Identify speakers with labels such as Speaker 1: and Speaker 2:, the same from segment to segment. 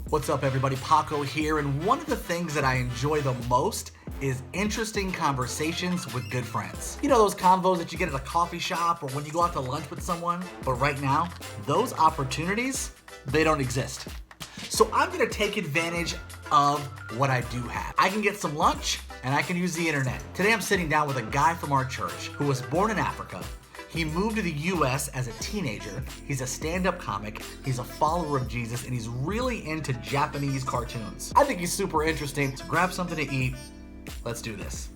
Speaker 1: What's up, everybody? Paco here, and one of the things that I enjoy the most is interesting conversations with good friends. You know those convos that you get at a coffee shop or when you go out to lunch with someone? But right now, those opportunities, they don't exist. So I'm gonna take advantage of what I do have. I can get some lunch and I can use the internet. Today I'm sitting down with a guy from our church who was born in Africa. He moved to the US as a teenager. He's a stand-up comic, he's a follower of Jesus, and he's really into Japanese cartoons. I think he's super interesting. So grab something to eat. Let's do this.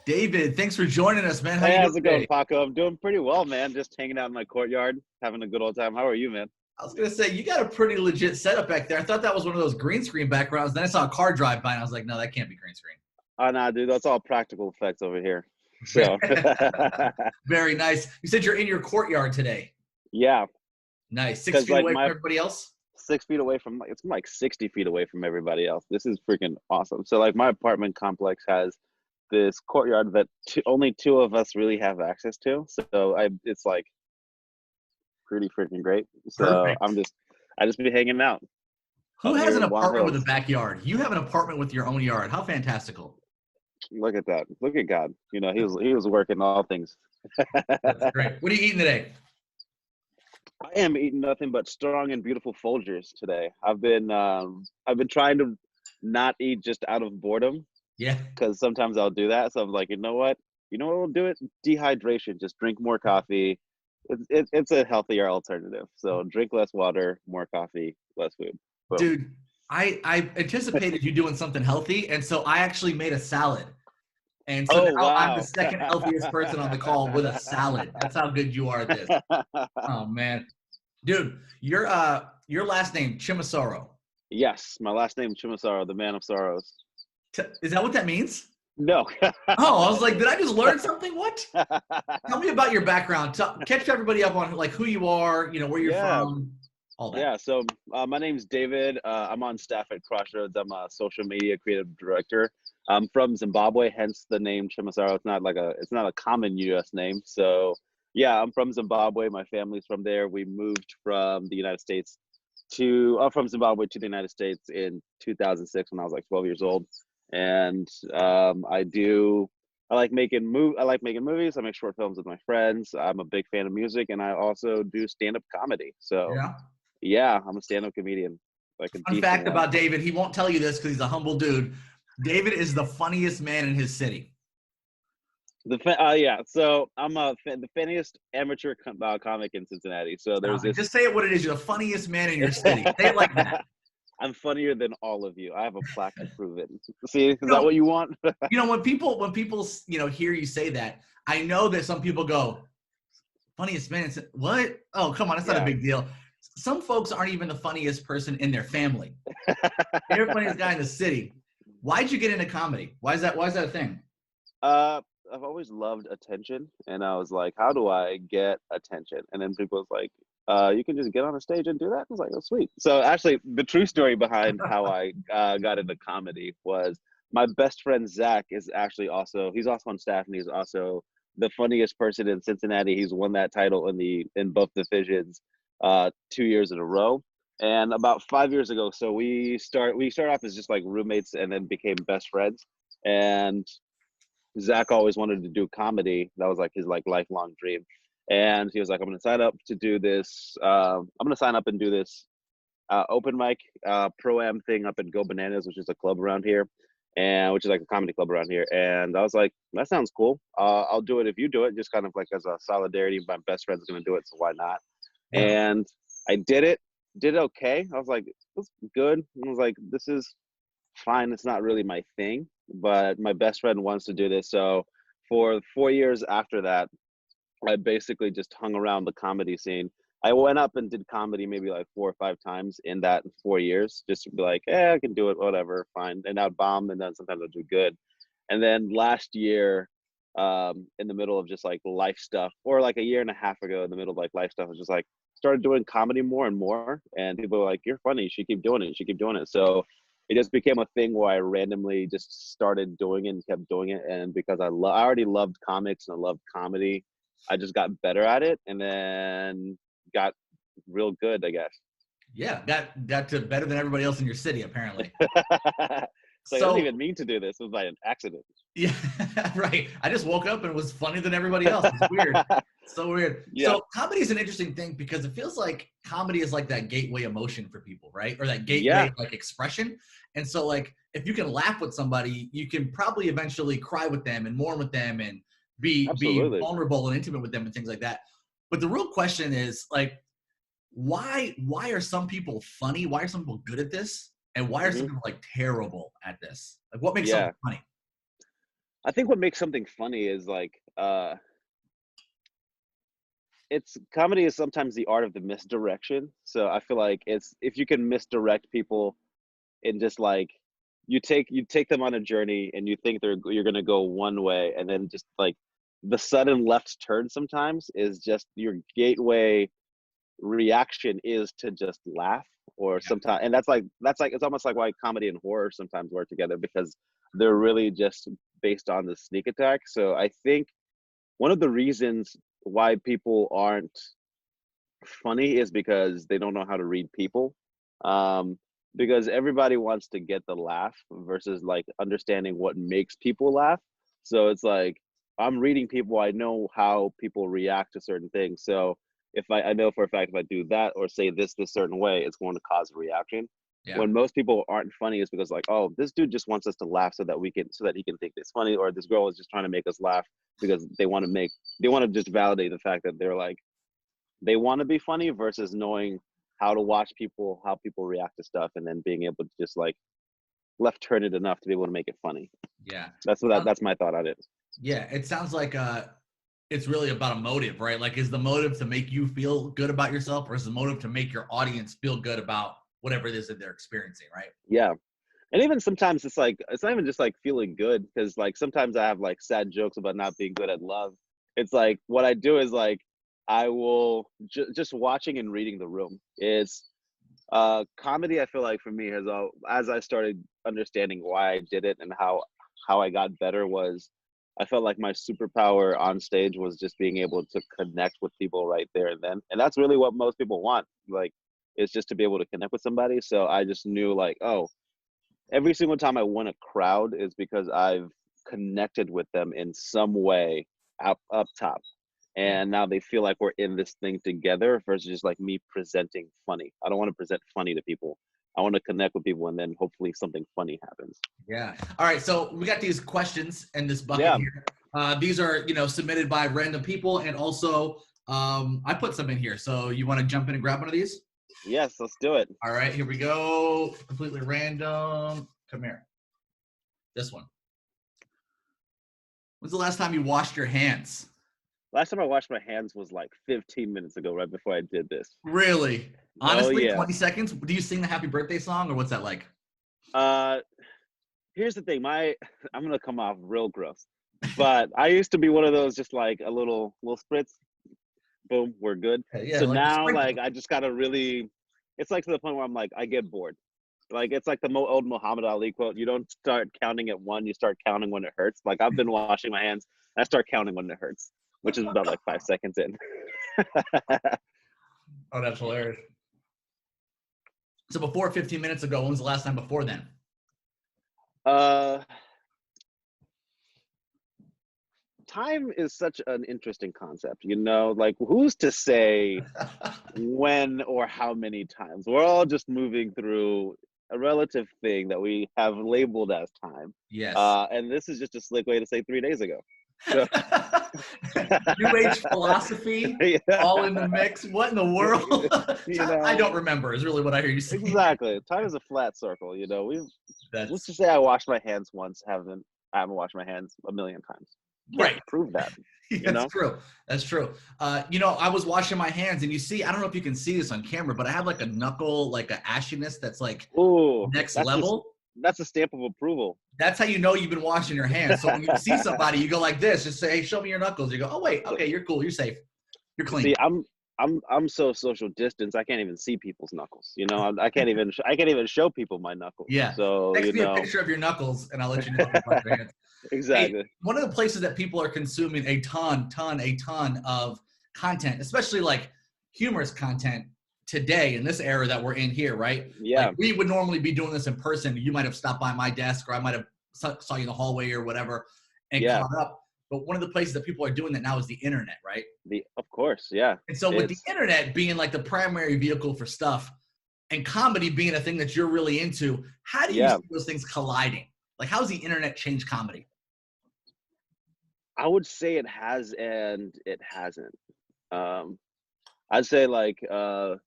Speaker 1: David, thanks for joining us, man. How
Speaker 2: Hey,
Speaker 1: you
Speaker 2: how's
Speaker 1: doing
Speaker 2: it going,
Speaker 1: today?
Speaker 2: Paco? I'm doing pretty well, man. Just hanging out in my courtyard, having a good old time. How are you, man?
Speaker 1: I was gonna say, you got a pretty legit setup back there. I thought that was one of those green screen backgrounds. Then I saw a car drive by and I was like, no, that can't be green screen.
Speaker 2: Oh, nah, dude, that's all practical effects over here. So,
Speaker 1: Very nice. You said you're in your courtyard today.
Speaker 2: yeah,
Speaker 1: Nice. Six
Speaker 2: because
Speaker 1: feet
Speaker 2: like
Speaker 1: away from
Speaker 2: my
Speaker 1: everybody else?
Speaker 2: 6 feet away from, it's like 60 feet away from everybody else. This is freaking awesome. So, like, my apartment complex has this courtyard that only two of us really have access to. So, it's like pretty freaking great. So,
Speaker 1: Perfect.
Speaker 2: I just be hanging out
Speaker 1: Who has
Speaker 2: here
Speaker 1: an
Speaker 2: in Juan
Speaker 1: apartment with a
Speaker 2: Hills.
Speaker 1: backyard? You have an apartment with your own yard. How fantastical.
Speaker 2: Look at that. Look at God. You know, he was working all things.
Speaker 1: That's great. What are you eating today?
Speaker 2: I am eating nothing but strong and beautiful Folgers today. I've been trying to not eat just out of boredom
Speaker 1: Yeah.
Speaker 2: because sometimes I'll do that. So I'm like, you know what will do it? Dehydration. Just drink more coffee. It's a healthier alternative. So drink less water, more coffee, less food. Boom.
Speaker 1: Dude, I anticipated you doing something healthy, and so I actually made a salad. And so
Speaker 2: Oh
Speaker 1: now I'm the
Speaker 2: wow.
Speaker 1: second healthiest person on the call with a salad. That's how good you are at this. Oh man. Dude, your last name, Chimasoro.
Speaker 2: Yes, my last name Chimasaro, the man of sorrows.
Speaker 1: Is that what that means?
Speaker 2: No.
Speaker 1: Oh, I was like, did I just learn something? What? Tell me about your background. Catch everybody up on like who you are, where you're
Speaker 2: Yeah.
Speaker 1: from, all that.
Speaker 2: Yeah, so my name's David. I'm on staff at Crossroads. I'm a social media creative director. I'm from Zimbabwe, hence the name Chimasaro. It's not a common U.S. name. So yeah, I'm from Zimbabwe. My family's from there. We moved from the United States from Zimbabwe to the United States in 2006 when I was like 12 years old. And I like making movies. I make short films with my friends. I'm a big fan of music, and I also do stand-up comedy. So
Speaker 1: Yeah.
Speaker 2: yeah, I'm a stand-up comedian, like a
Speaker 1: Fun
Speaker 2: decent
Speaker 1: fact
Speaker 2: one.
Speaker 1: about David, he won't tell you this because he's a humble dude. David is the funniest man in his city.
Speaker 2: Yeah, so I'm the funniest amateur comic in Cincinnati. So there's
Speaker 1: Stop it.
Speaker 2: this.
Speaker 1: Just say it what it is. You're the funniest man in your city. Say it like that.
Speaker 2: I'm funnier than all of you. I have a plaque to prove it. See, is
Speaker 1: You
Speaker 2: that
Speaker 1: know,
Speaker 2: what you want?
Speaker 1: when people hear you say that, I know that some people go, funniest man. What? Oh, come on, it's not a
Speaker 2: Yeah.
Speaker 1: big deal. Some folks aren't even the funniest person in their family. You're the funniest guy in the city. Why'd you get into comedy? Why is that a thing?
Speaker 2: Uh, I've always loved attention, and I was like, how do I get attention? And then people was like, you can just get on a stage and do that. I was like, oh, sweet. So actually, the true story behind how I got into comedy was my best friend Zach he's also on staff, and he's also the funniest person in Cincinnati. He's won that title in both divisions 2 years in a row. And about 5 years ago, so we started off as just like roommates, and then became best friends. And Zach always wanted to do comedy. That was like his lifelong dream. And he was like, I'm gonna sign up to do this. I'm gonna sign up and do this open mic pro-am thing up at Go Bananas, which is a club around here, and which is like a comedy club around here. And I was like, that sounds cool. I'll do it if you do it, just kind of like as a solidarity. My best friend's gonna do it, so why not?
Speaker 1: Yeah.
Speaker 2: And I did okay. I was like, this is good. I was like, this is fine. It's not really my thing, but my best friend wants to do this. So for 4 years after that, I basically just hung around the comedy scene. I went up and did comedy maybe like 4 or 5 times in that 4 years, just to be like, I can do it, whatever, fine. And I'd bomb, and then sometimes I'd do good. And then last year, in the middle of just like life stuff, or like a year and a half ago, in the middle of like life stuff, I was just like started doing comedy more and more. And people were like, "You're funny. You should keep doing it. You should keep doing it." So it just became a thing where I randomly just started doing it and kept doing it. And because I already loved comics and I loved comedy, I just got better at it, and then got real good, I guess.
Speaker 1: Yeah, got to better than everybody else in your city, apparently.
Speaker 2: So I didn't
Speaker 1: So
Speaker 2: even mean to do this. It was by an accident.
Speaker 1: yeah, right. I just woke up and was funnier than everybody else. It's weird. So weird.
Speaker 2: Yeah,
Speaker 1: So comedy is an interesting thing because it feels like comedy is like that gateway emotion for people, right? Or that gateway
Speaker 2: yeah,
Speaker 1: like expression. And so like if you can laugh with somebody, you can probably eventually cry with them and mourn with them and be
Speaker 2: absolutely.
Speaker 1: vulnerable and intimate with them and things like that. But the real question is like why are some people funny? Why are some people good at this? And why are some
Speaker 2: Hmm.
Speaker 1: people like terrible at this? Like what makes something
Speaker 2: Yeah,
Speaker 1: funny?
Speaker 2: I think what makes something funny is like it's comedy is sometimes the art of the misdirection. So I feel like it's if you can misdirect people and just like you take them on a journey and you think you're gonna go one way and then just like the sudden left turn sometimes is just your gateway reaction is to just laugh or
Speaker 1: Yeah.
Speaker 2: sometimes and that's like it's almost like why comedy and horror sometimes work together because they're really just based on the sneak attack. So I think one of the reasons why people aren't funny is because they don't know how to read people. Um, because everybody wants to get the laugh versus like understanding what makes people laugh. So it's like I'm reading people, I know how people react to certain things. So if I know for a fact if I do that or say this certain way, it's going to cause a reaction.
Speaker 1: Yeah.
Speaker 2: When most people aren't funny is because like, oh, this dude just wants us to laugh so that he can think it's funny, or this girl is just trying to make us laugh because they want to just validate the fact that they want to be funny versus knowing how to watch people, how people react to stuff, and then being able to just like left turn it enough to be able to make it funny.
Speaker 1: Yeah.
Speaker 2: That's my thought on it.
Speaker 1: Yeah, it sounds like it's really about a motive, right? Like is the motive to make you feel good about yourself or is the motive to make your audience feel good about whatever it is that they're experiencing, right?
Speaker 2: Yeah. And even sometimes it's like it's not even just like feeling good because like sometimes I have like sad jokes about not being good at love. It's like what I do is like I will just watching and reading the room. It's comedy. I feel like for me has all as I started understanding why I did it and how I got better was I felt like my superpower on stage was just being able to connect with people right there and then, and that's really what most people want. Like it's just to be able to connect with somebody. So I just knew like, oh, every single time I win a crowd is because I've connected with them in some way up top.
Speaker 1: Yeah.
Speaker 2: And now they feel like we're in this thing together versus just like me presenting funny. I don't want to present funny to people. I want to connect with people and then hopefully something funny happens.
Speaker 1: Yeah. All right. So we got these questions in this bucket
Speaker 2: Yeah.
Speaker 1: here. These are, submitted by random people. And also I put some in here. So you want to jump in and grab one of these?
Speaker 2: Yes, let's do it.
Speaker 1: All right, here we go. Completely random. Come here. This one. When's the last time you washed your hands?
Speaker 2: Last time I washed my hands was like 15 minutes ago, right before I did this.
Speaker 1: Really?
Speaker 2: Oh
Speaker 1: Honestly,
Speaker 2: yeah.
Speaker 1: 20 seconds? Do you sing the happy birthday song or what's that like?
Speaker 2: Uh Here's the thing, I'm gonna come off real gross. But I used to be one of those just like a little spritz, boom, we're good.
Speaker 1: Yeah,
Speaker 2: So
Speaker 1: like the
Speaker 2: now
Speaker 1: sprinkle.
Speaker 2: like I just gotta really it's like to the point where I'm like, I get bored. Like it's like the old Muhammad Ali quote, you don't start counting at one, you start counting when it hurts. Like I've been washing my hands, I start counting when it hurts, which is about like 5 seconds in.
Speaker 1: Oh, that's hilarious. So before 15 minutes ago, when was the last time before then?
Speaker 2: uh Time is such an interesting concept, like who's to say when or how many times? We're all just moving through a relative thing that we have labeled as time.
Speaker 1: Yes.
Speaker 2: And this is just a slick way to say 3 days ago. So
Speaker 1: New Age philosophy,
Speaker 2: yeah.
Speaker 1: all in the mix. What in the world?
Speaker 2: you
Speaker 1: I
Speaker 2: know,
Speaker 1: don't remember is really what I hear you saying.
Speaker 2: exactly. Time is a flat circle, let's
Speaker 1: That's
Speaker 2: just say I washed my hands once, I haven't washed my hands a million times. Can't
Speaker 1: right.
Speaker 2: prove that, you
Speaker 1: That's
Speaker 2: know?
Speaker 1: true. That's true. I was washing my hands and you see, I don't know if you can see this on camera, but I have like a knuckle, like a ashiness that's like
Speaker 2: Ooh,
Speaker 1: next
Speaker 2: that's just
Speaker 1: level.
Speaker 2: that's a stamp of approval.
Speaker 1: That's how you know you've been washing your hands. So when you see somebody, you go like this, just say, hey, show me your knuckles. You go, oh, wait, okay, you're cool. You're safe. You're clean.
Speaker 2: See, I'm so social distance. I can't even see people's knuckles. I can't even show people my knuckles.
Speaker 1: Yeah.
Speaker 2: So
Speaker 1: Text me a picture of your knuckles and I'll let you know if you wash your hands. Hey,
Speaker 2: exactly.
Speaker 1: one of the places that people are consuming a ton of content, especially like humorous content, today in this era that we're in here, right?
Speaker 2: Yeah.
Speaker 1: Like we would normally be doing this in person. You might have stopped by my desk, or I might have saw you in the hallway or whatever and
Speaker 2: Yeah.
Speaker 1: caught up. But one of the places that people are doing that now is the internet, right?
Speaker 2: Of course, yeah.
Speaker 1: And so with the internet being like the primary vehicle for stuff and comedy being a thing that you're really into, how do you see those things colliding? Like, how's the internet changed comedy?
Speaker 2: I would say it has and it hasn't. I'd say like for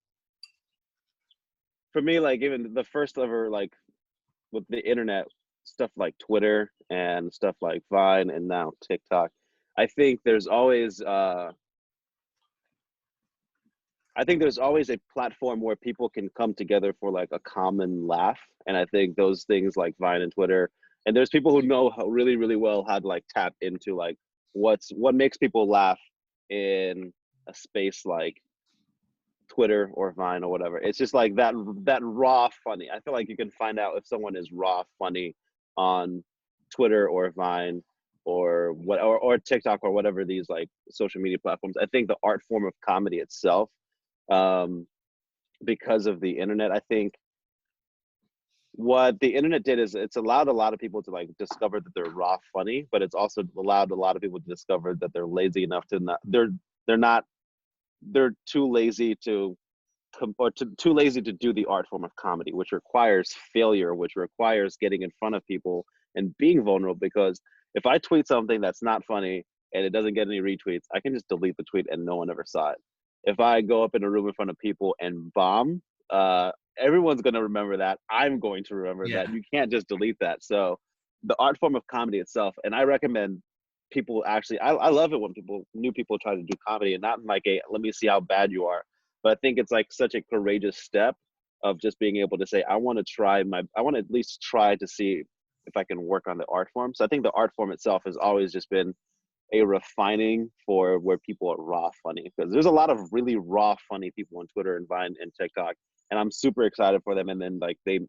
Speaker 2: me, like even the first ever like with the internet stuff like Twitter and stuff like Vine and now TikTok, I think there's always a platform where people can come together for like a common laugh. And I think those things like Vine and Twitter, and there's people who know really, really well how to like tap into like what makes people laugh in a space like Twitter or Vine or whatever. It's just like that raw funny. I feel like you can find out if someone is raw funny on Twitter or Vine or or TikTok or whatever these like social media platforms. I think the art form of comedy itself, because of the internet, I think what the internet did is it's allowed a lot of people to like discover that they're raw funny, but it's also allowed a lot of people to discover that they're lazy enough to not they're too lazy to too lazy to do the art form of comedy, which requires failure, which requires getting in front of people and being vulnerable. Because if I tweet something that's not funny and it doesn't get any retweets, I can just delete the tweet and no one ever saw it. If I go up in a room in front of people and bomb, everyone's going to remember that. I'm going to remember that. You can't just delete that. So the art form of comedy itself, and I recommend people actually, I love it when new people try to do comedy, and not in like a let me see how bad you are, but I think it's like such a courageous step of just being able to say I want to at least try to see if I can work on the art form. So I think the art form itself has always just been a refining for where people are raw funny, because there's a lot of really raw funny people on Twitter and Vine and TikTok, and I'm super excited for them. And then like they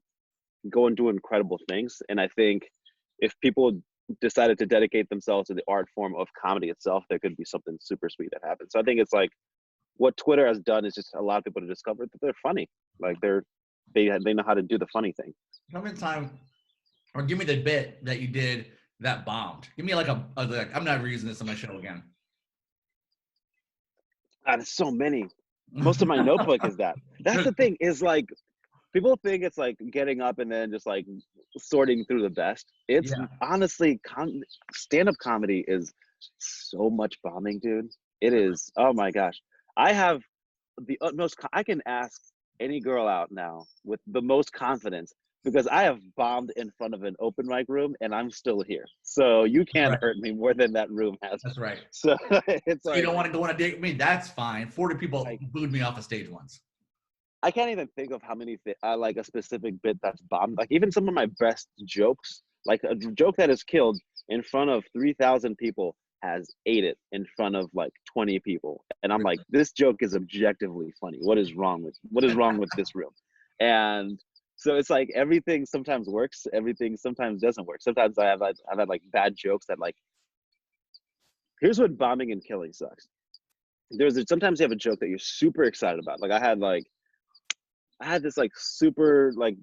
Speaker 2: go and do incredible things. And I think if people decided to dedicate themselves to the art form of comedy itself, there could be something super sweet that happens. So I think it's like what Twitter has done is just allow people to discover that they're funny. Like they know how to do the funny thing.
Speaker 1: Tell me the time, or give me the bit that you did that bombed. Give me like I'm never using this on my show again.
Speaker 2: There's so many. Most of my notebook is that. That's the thing, is like people think it's like getting up and then just like sorting through the best. It's honestly stand-up comedy is so much bombing, dude. It is. Oh my gosh. I have the utmost, I can ask any girl out now with the most confidence, because I have bombed in front of an open mic room and I'm still here. So you can't hurt me more than that room has.
Speaker 1: That's right.
Speaker 2: So it's
Speaker 1: so
Speaker 2: like,
Speaker 1: you don't want to go on a date with me? That's fine. 40 people booed me off a stage once.
Speaker 2: I can't even think of how many like a specific bit that's bombed. Like even some of my best jokes, like a joke that is killed in front of 3,000 people has ate it in front of like 20 people, and I'm like, this joke is objectively funny. What is wrong with this room? And so it's like everything sometimes works, everything sometimes doesn't work. Sometimes I've had like bad jokes that like, here's what bombing and killing sucks. Sometimes you have a joke that you're super excited about. Like I had this like super like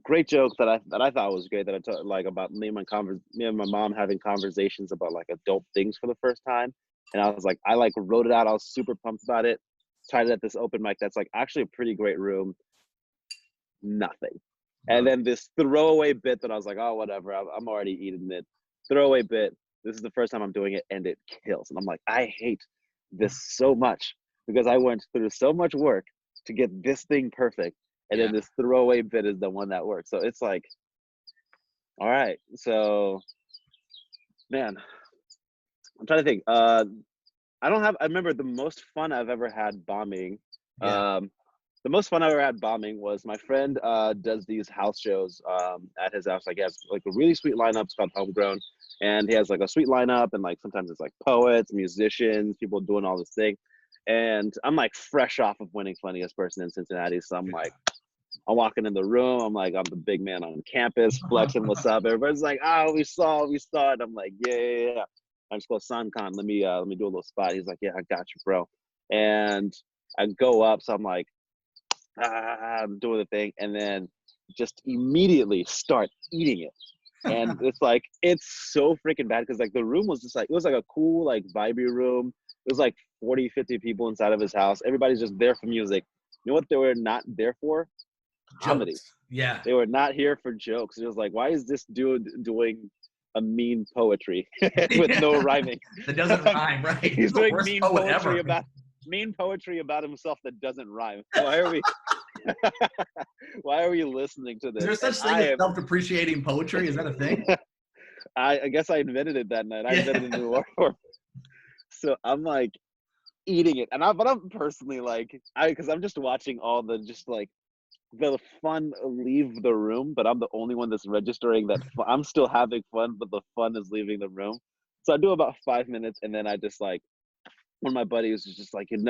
Speaker 2: great joke that I thought was great, that I told like about me and my mom having conversations about like adult things for the first time. And I was like, I like wrote it out. I was super pumped about it. Tried it at this open mic that's like actually a pretty great room. Nothing. And then this throwaway bit that I was like, oh, whatever. I'm already eating it. Throwaway bit. This is the first time I'm doing it and it kills. And I'm like, I hate this so much, because I went through so much work to get this thing perfect, and then this throwaway bit is the one that works. So it's like, all right, so man, I'm trying to think. I remember the most fun I've ever had bombing. The most fun I ever had bombing was my friend does these house shows at his house. Like he has like a really sweet lineup. It's called Homegrown, and he has like a sweet lineup, and like sometimes it's like poets, musicians, people doing all this thing. And I'm like fresh off of winning funniest person in Cincinnati, so I'm walking in the room. I'm like, I'm the big man on campus, flexing, what's up? Everybody's like, oh, we saw it. I'm like, yeah. I just go, SunCon, let me do a little spot. He's like, yeah, I got you, bro. And I go up, so I'm like, doing the thing, and then just immediately start eating it. And it's like, it's so freaking bad because like the room was just like, it was like a cool, like vibey room. It was like 40, 50 people inside of his house. Everybody's just there for music. You know what they were not there for? Comedy.
Speaker 1: Jokes. Yeah.
Speaker 2: They were not here for jokes. It was like, why is this dude doing a mean poetry with no rhyming?
Speaker 1: That doesn't rhyme, right?
Speaker 2: He's
Speaker 1: the
Speaker 2: doing
Speaker 1: worst
Speaker 2: mean
Speaker 1: poet
Speaker 2: poetry
Speaker 1: ever.
Speaker 2: about himself that doesn't rhyme. Why are we why are we listening to this?
Speaker 1: Is there such thing as self-depreciating poetry? Is that a thing?
Speaker 2: I guess I invented it that night. I
Speaker 1: Yeah.
Speaker 2: invented a new art form. So I'm like eating it, but I'm personally like, because I'm just watching all the just like the fun leave the room, but I'm the only one that's registering that I'm still having fun, but the fun is leaving the room. So I do about 5 minutes, and then I just like, one of my buddies is just like, and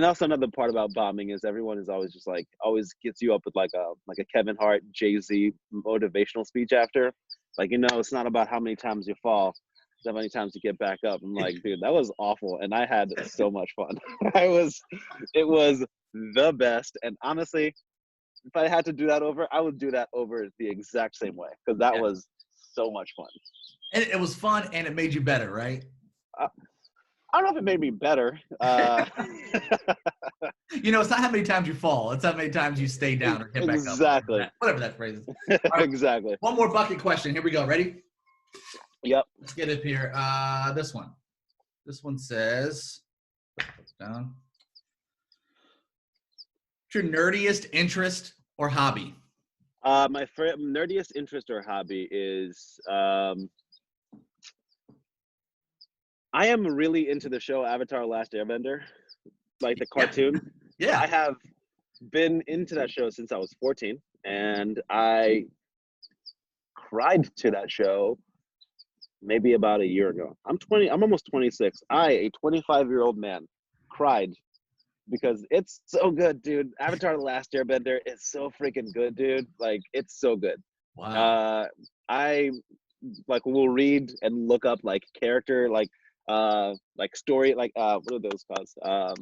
Speaker 2: that's another part about bombing is everyone is always just like, always gets you up with like a Kevin Hart, Jay-Z motivational speech after, like, it's not about how many times you fall, it's how many times you get back up. I'm like, dude, that was awful, and I had so much fun. It was the best, and honestly, if I had to do that over, I would do that over the exact same way because that was so much fun.
Speaker 1: And it was fun, and it made you better, right?
Speaker 2: I don't know if it made me better.
Speaker 1: It's not how many times you fall. It's how many times you stay down or get back up.
Speaker 2: Exactly.
Speaker 1: Whatever that phrase is. Right,
Speaker 2: exactly.
Speaker 1: one more bucket question. Here we go. Ready?
Speaker 2: Yep.
Speaker 1: Let's get it here. This one. This one says, down. What's your nerdiest interest or hobby?
Speaker 2: My nerdiest interest or hobby is I am really into the show Avatar: Last Airbender, like the cartoon.
Speaker 1: Yeah.
Speaker 2: I have been into that show since I was 14, and I cried to that show maybe about a year ago. I'm almost 26. A 25-year-old man, cried because it's so good, dude. Avatar: The Last Airbender is so freaking good, dude. Like, it's so good.
Speaker 1: Wow.
Speaker 2: I like will read and look up like character, like story, like what are those called?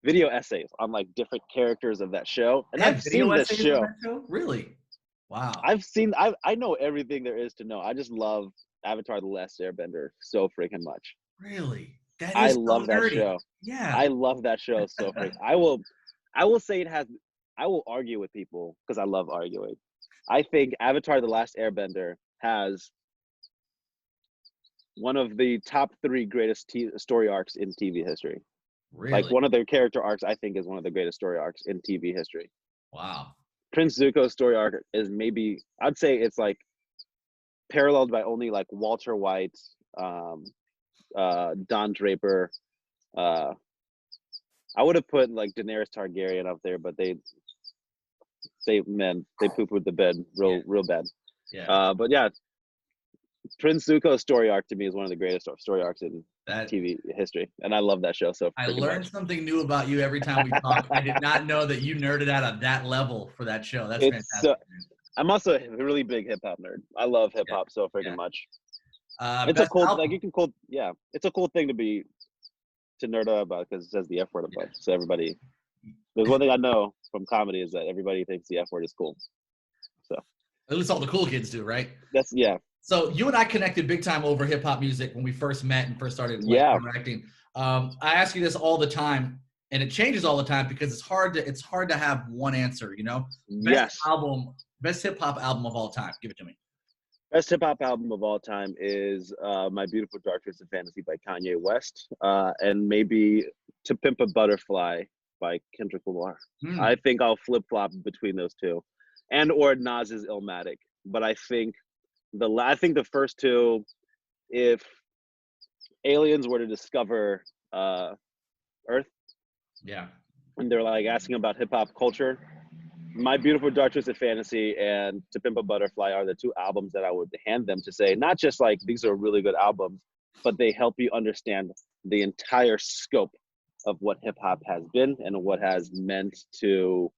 Speaker 2: Video essays on like different characters of that show. And I've seen this show.
Speaker 1: Really? Wow.
Speaker 2: I know everything there is to know. I just love Avatar: The Last Airbender so freaking much.
Speaker 1: Really? That is
Speaker 2: I
Speaker 1: so
Speaker 2: love that
Speaker 1: nerdy.
Speaker 2: show.
Speaker 1: Yeah.
Speaker 2: I love that show so freaking. I will say it has. I will argue with people because I love arguing. I think Avatar: The Last Airbender has one of the top 3 greatest story arcs in TV history.
Speaker 1: Really?
Speaker 2: Like, one of their character arcs, I think, is one of the greatest story arcs in TV history.
Speaker 1: Wow.
Speaker 2: Prince Zuko's story arc is maybe, I'd say it's like paralleled by only like Walter White, Don Draper. I would have put like Daenerys Targaryen up there, but they poo-pooed the bed real bad.
Speaker 1: Yeah.
Speaker 2: But yeah, Prince Zuko's story arc to me is one of the greatest story arcs in TV history, and I love that show so.
Speaker 1: I learned something new about you every time we talk. I did not know that you nerded out on that level for that show. That's fantastic.
Speaker 2: I'm also a really big hip hop nerd. I love hip hop so freaking much. It's a cool, like, it's a cool thing to nerd out about because it says the F word a bunch. So everybody, there's one thing I know from comedy is that everybody thinks the F word is cool. So
Speaker 1: at least all the cool kids do, right? So you and I connected big time over hip hop music when we first met and first started interacting. I ask you this all the time, and it changes all the time because it's hard to have one answer. Best hip hop album of all time. Give it to me.
Speaker 2: Best hip hop album of all time is My Beautiful Dark Twisted Fantasy by Kanye West, and maybe To Pimp a Butterfly by Kendrick Lamar. I think I'll flip flop between those two, or Nas's Illmatic. But I think the first two, if aliens were to discover Earth, and they're like asking about hip hop culture, My Beautiful Dark Twisted Fantasy and To Pimp a Butterfly are the 2 albums that I would hand them to say, not just like these are really good albums, but they help you understand the entire scope of what hip hop has been and what has meant to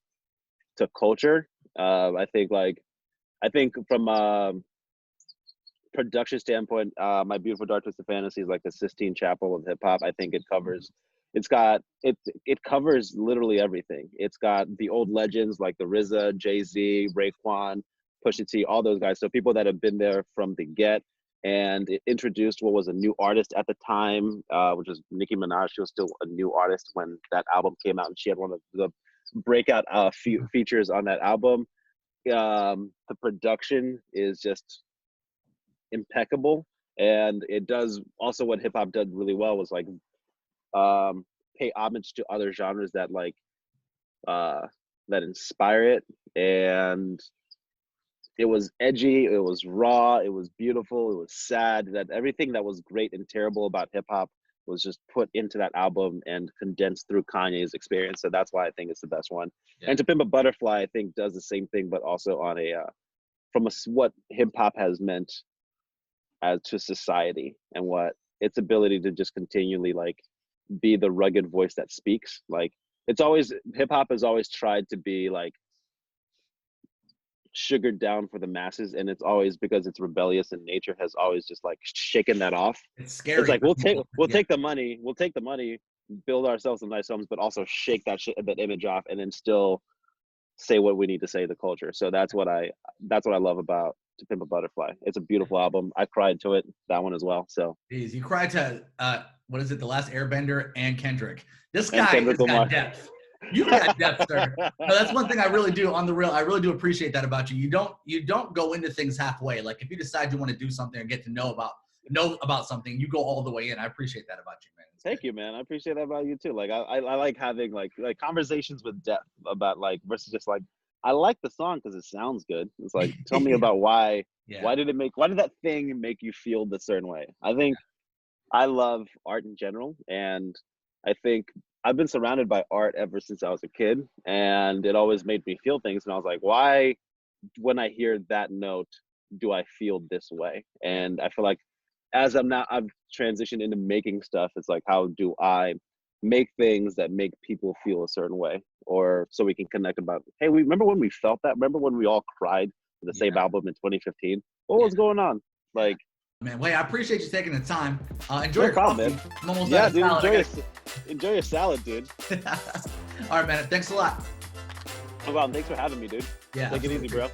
Speaker 2: culture. I think from a production standpoint, My Beautiful Dark Twisted Sistine Chapel of hip hop. I think it's it covers literally everything. It's got the old legends like the RZA, Jay-Z, Raekwon, Pusha T, all those guys. So people that have been there from the get. And it introduced what was a new artist at the time, which was Nicki Minaj. She was still a new artist when that album came out, and she had one of the breakout features on that album. The production is just impeccable, and it does also what hip hop did really well was like pay homage to other genres that like that inspire it. And it was edgy, it was raw, it was beautiful, it was sad. That everything that was great and terrible about hip hop was just put into that album and condensed through Kanye's experience. So that's why I think it's the best one. Yeah. And To Pimp a Butterfly, I think, does the same thing, but also on a what hip hop has meant as to society, and what its ability to just continually like be the rugged voice that speaks. Like it's always, hip hop has always tried to be like sugared down for the masses, and it's always because it's rebellious in nature, has always just like shaken that off.
Speaker 1: It's scary.
Speaker 2: It's like we'll take the money, build ourselves some nice homes, but also shake that image off, and then still say what we need to say to the culture. So that's what I love about To Pimp a Butterfly. It's a beautiful album. I cried to it, that one as well. So
Speaker 1: jeez, you cried to what is it, The Last Airbender and Kendrick. This guy has got depth. You got depth, sir. No, that's one thing I really do on the real. I really do appreciate that about you. You don't go into things halfway. Like if you decide you want to do something or get to know about something, you go all the way in. I appreciate that about you, man.
Speaker 2: Thank you, man. I appreciate that about you too. Like I like having like conversations with depth about like versus just like I like the song because it sounds good. It's like tell me about why did that thing make you feel the certain way? I think I love art in general, and I think I've been surrounded by art ever since I was a kid, and it always made me feel things. And I was like, why, when I hear that note, do I feel this way? And I feel like as I've transitioned into making stuff, it's like, how do I make things that make people feel a certain way? Or so we can connect about, hey, we remember when we felt that? Remember when we all cried for the same album in 2015? What was going on? Like,
Speaker 1: man, wait, I appreciate you taking the time. Enjoy your
Speaker 2: problem,
Speaker 1: coffee.
Speaker 2: man.
Speaker 1: I'm almost out of salad.
Speaker 2: Enjoy your salad, dude.
Speaker 1: All right, man. Thanks a lot.
Speaker 2: No problem. Thanks for having me, dude.
Speaker 1: Yeah.
Speaker 2: Take it easy, bro.